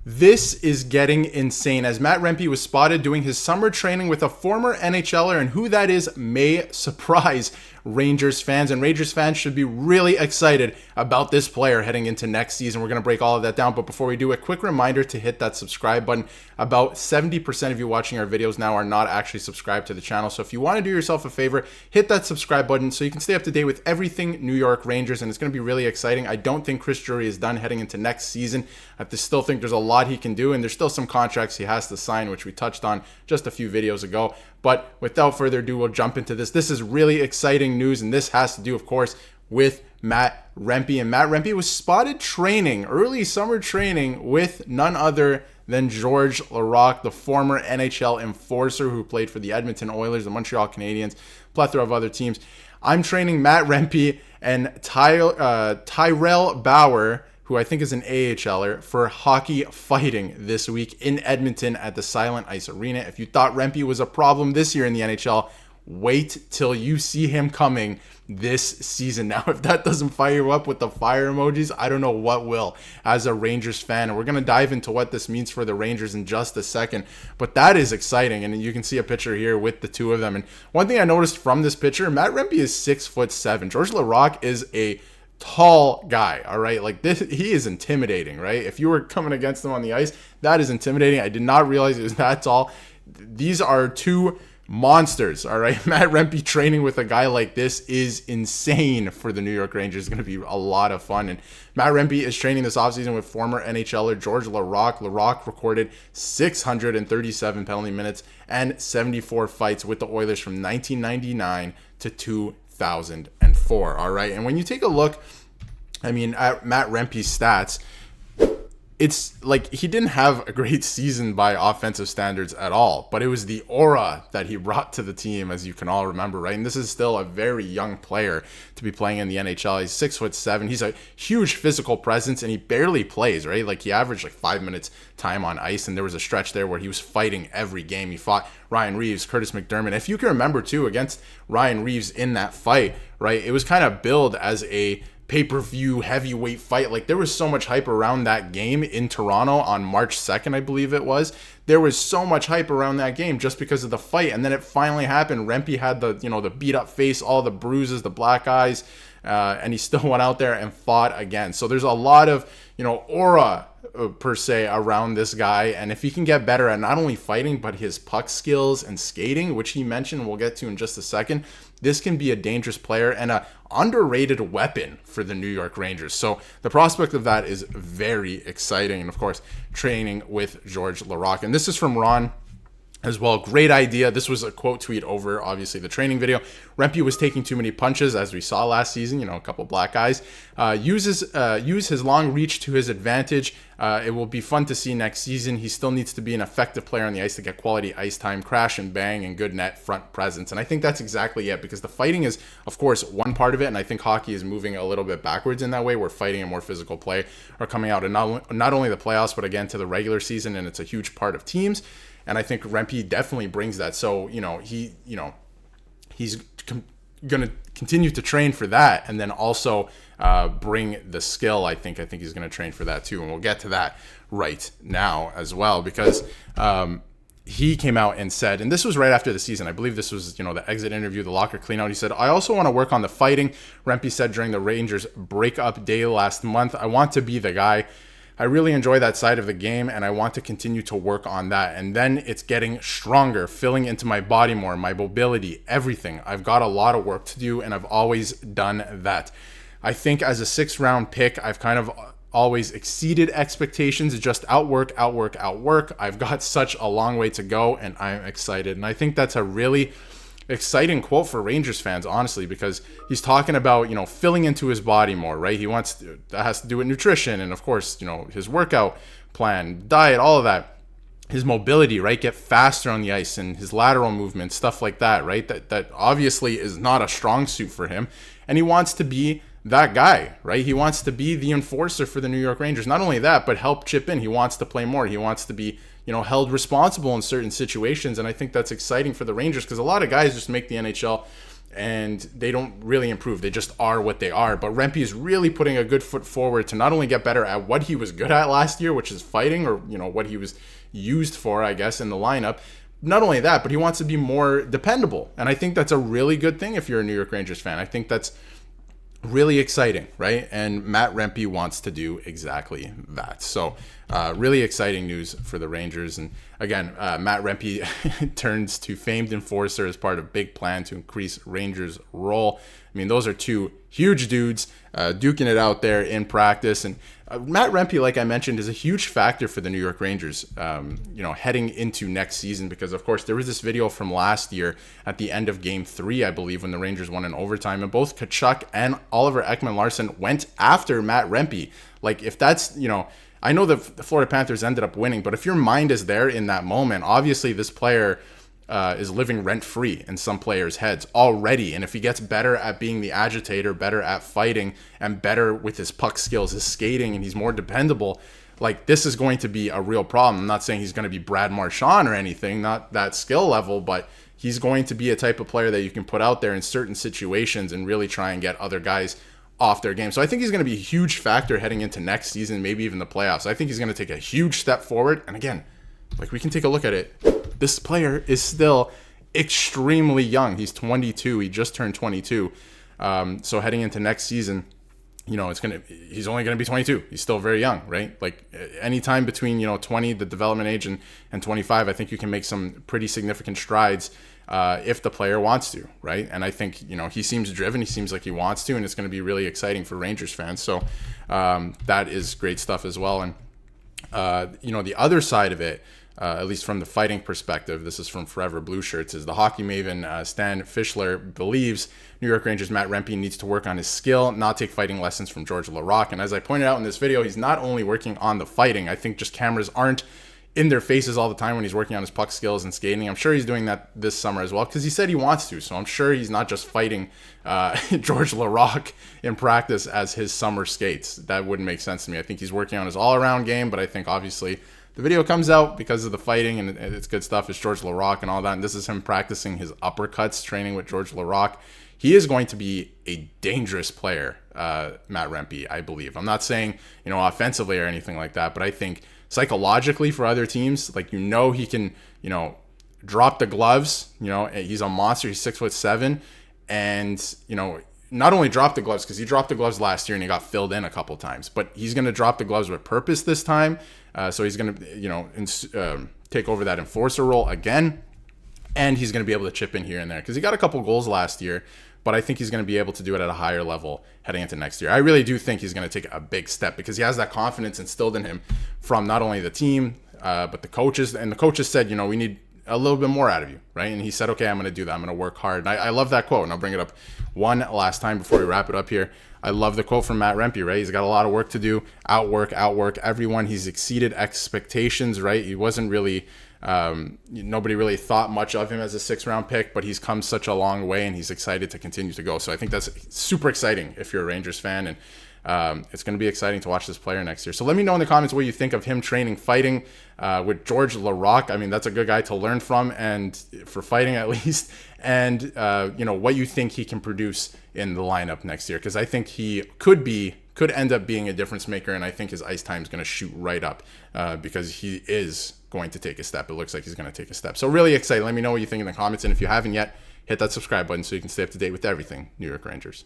This is getting insane as Matt Rempe was spotted doing his summer training with a former NHLer, and who that is may surprise Rangers fans, and Rangers fans should be really excited about this player heading into next season. We're going to break all of that down, but before we do, a quick reminder to hit that subscribe button. About 70% of you watching our videos now are not actually subscribed to the channel, so if you want to do yourself a favor, hit that subscribe button so you can stay up to date with everything New York Rangers, and it's going to be really exciting. I don't think Chris Drury is done heading into next season. I still think there's a lot he can do, and there's still some contracts he has to sign, which we touched on just a few videos ago. But without further ado, we'll jump into this. This is really exciting news, and this has to do, of course, with Matt Rempe. And Matt Rempe was spotted training, early summer training, with none other than Georges Laraque, the former NHL enforcer who played for the Edmonton Oilers, the Montreal Canadiens, plethora of other teams. I'm training Matt Rempe and Tyrell Bauer, who I think is an AHLer, for hockey fighting this week in Edmonton at the Silent Ice Arena. If you thought Rempe was a problem this year in the NHL, wait till you see him coming this season. Now, if that doesn't fire you up with the fire emojis, I don't know what will as a Rangers fan. And we're going to dive into what this means for the Rangers in just a second. But that is exciting. And you can see a picture here with the two of them. And one thing I noticed from this picture, Matt Rempe is 6'7". Georges Laraque is a tall guy, all right? Like this, he is intimidating, right? If you were coming against him on the ice, that is intimidating. I did not realize he was that tall. These are two monsters, all right? Matt Rempe training with a guy like this is insane for the New York Rangers. It's going to be a lot of fun. And Matt Rempe is training this offseason with former NHLer Georges Laraque. Laraque recorded 637 penalty minutes and 74 fights with the Oilers from 1999 to 2004, all right? And when you take a look, I mean, at Matt Rempe's stats, it's like he didn't have a great season by offensive standards at all, but it was the aura that he brought to the team, as you can all remember, right? And this is still a very young player to be playing in the NHL. He's 6'7". He's a huge physical presence, and he barely plays, right? Like he averaged like 5 minutes time on ice, and there was a stretch there where he was fighting every game. He fought Ryan Reeves, Curtis McDermott. If you can remember too, against Ryan Reeves in that fight, right? It was kind of billed as a pay-per-view heavyweight fight. Like there was so much hype around that game in Toronto on March 2nd, I believe it was. There was so much hype around that game just because of the fight, and then it finally happened. Rempe had the beat up face, all the bruises, the black eyes, and he still went out there and fought again. So there's a lot of aura per se around this guy, and if he can get better at not only fighting but his puck skills and skating, which he mentioned, we'll get to in just a second, this can be a dangerous player and a underrated weapon for the New York Rangers. So the prospect of that is very exciting. And of course, training with Georges Laraque. And this is from Ron as well. Great idea. This was a quote tweet over, obviously, the training video. Rempe was taking too many punches, as we saw last season, a couple black eyes. Use his long reach to his advantage. It will be fun to see next season. He still needs to be an effective player on the ice to get quality ice time, crash and bang, and good net front presence. And I think that's exactly it, because the fighting is, of course, one part of it, and I think hockey is moving a little bit backwards in that way, where fighting and more physical play are coming out, and not only the playoffs, but again to the regular season, and it's a huge part of teams. And I think Rempe definitely brings that. So, he's going to continue to train for that, and then also bring the skill. I think he's going to train for that too. And we'll get to that right now as well, because he came out and said, and this was right after the season, I believe this was, the exit interview, the locker cleanout. He said, "I also want to work on the fighting." Rempe said during the Rangers breakup day last month, "I want to be the guy. I really enjoy that side of the game, and I want to continue to work on that. And then it's getting stronger, filling into my body more, my mobility, everything. I've got a lot of work to do, and I've always done that. I think as a 6th-round pick, I've kind of always exceeded expectations, just outwork. I've got such a long way to go, and I'm excited." And I think that's a really exciting quote for Rangers fans, honestly, because he's talking about, filling into his body more, right? That has to do with nutrition, and of course, his workout plan, diet, all of that. His mobility, right? Get faster on the ice, and his lateral movement, stuff like that, right? That obviously is not a strong suit for him, and he wants to be that guy, right? He wants to be the enforcer for the New York Rangers. Not only that, but help chip in. He wants to play more. He wants to be, held responsible in certain situations. And I think that's exciting for the Rangers, because a lot of guys just make the NHL and they don't really improve. They just are what they are. But Rempe is really putting a good foot forward to not only get better at what he was good at last year, which is fighting, or what he was used for, I guess, in the lineup. Not only that, but he wants to be more dependable. And I think that's a really good thing if you're a New York Rangers fan. I think that's really exciting, right? And Matt Rempe wants to do exactly that. So really exciting news for the Rangers. And again, Matt Rempe turns to famed enforcer as part of big plan to increase Rangers' role. I mean, those are two huge dudes duking it out there in practice. And Matt Rempe, like I mentioned, is a huge factor for the New York Rangers, heading into next season, because, of course, there was this video from last year at the end of Game 3, I believe, when the Rangers won in overtime, and both Tkachuk and Oliver Ekman-Larsson went after Matt Rempe. Like, if that's, I know the Florida Panthers ended up winning, but if your mind is there in that moment, obviously this player is living rent-free in some players' heads already. And if he gets better at being the agitator, better at fighting, and better with his puck skills, his skating, and he's more dependable, like, this is going to be a real problem. I'm not saying he's going to be Brad Marchand or anything, not that skill level, but he's going to be a type of player that you can put out there in certain situations and really try and get other guys off their game. So I think he's going to be a huge factor heading into next season, maybe even the playoffs. I think he's going to take a huge step forward. And again, like, we can take a look at it. This player is still extremely young. He's 22. He just turned 22. So heading into next season, he's only going to be 22. He's still very young, right? Like, anytime between, 20, the development age, and 25, I think you can make some pretty significant strides if the player wants to, right? And I think, he seems driven. He seems like he wants to, and it's going to be really exciting for Rangers fans. So that is great stuff as well. And, the other side of it, at least from the fighting perspective, this is from Forever Blue Shirts, is the hockey maven Stan Fischler believes New York Rangers Matt Rempe needs to work on his skill, not take fighting lessons from Georges Laraque. And as I pointed out in this video, he's not only working on the fighting. I think just cameras aren't in their faces all the time when he's working on his puck skills and skating. I'm sure he's doing that this summer as well, because he said he wants to. So I'm sure he's not just fighting Georges Laraque in practice as his summer skates. That wouldn't make sense to me. I think he's working on his all-around game, but I think obviously the video comes out because of the fighting, and it's good stuff. It's Georges Laraque and all that. And this is him practicing his uppercuts, training with Georges Laraque. He is going to be a dangerous player, Matt Rempe, I believe. I'm not saying, offensively or anything like that, but I think psychologically for other teams, like, he can, drop the gloves. He's a monster. He's 6'7", and, not only drop the gloves, because he dropped the gloves last year and he got filled in a couple times, but he's going to drop the gloves with purpose this time. So he's going to, take over that enforcer role again, and he's going to be able to chip in here and there, because he got a couple goals last year, but I think he's going to be able to do it at a higher level heading into next year. I really do think he's going to take a big step, because he has that confidence instilled in him from not only the team, but the coaches. And the coaches said, we need a little bit more out of you, right? And he said, okay, I'm going to do that. I'm going to work hard. And I love that quote, and I'll bring it up one last time before we wrap it up here. I love the quote from Matt Rempe, right? He's got a lot of work to do, outwork everyone. He's exceeded expectations, right? He wasn't really, nobody really thought much of him as a 6th-round pick, but he's come such a long way, and he's excited to continue to go. So I think that's super exciting if you're a Rangers fan, and it's going to be exciting to watch this player next year. So let me know in the comments what you think of him training fighting with Georges Laraque. I mean, that's a good guy to learn from, and for fighting at least, and what you think he can produce in the lineup next year, because I think he could end up being a difference maker, and I think his ice time is going to shoot right up because he is going to take a step. It looks like he's going to take a step. So really excited. Let me know what you think in the comments, and if you haven't yet, hit that subscribe button so you can stay up to date with everything New York Rangers.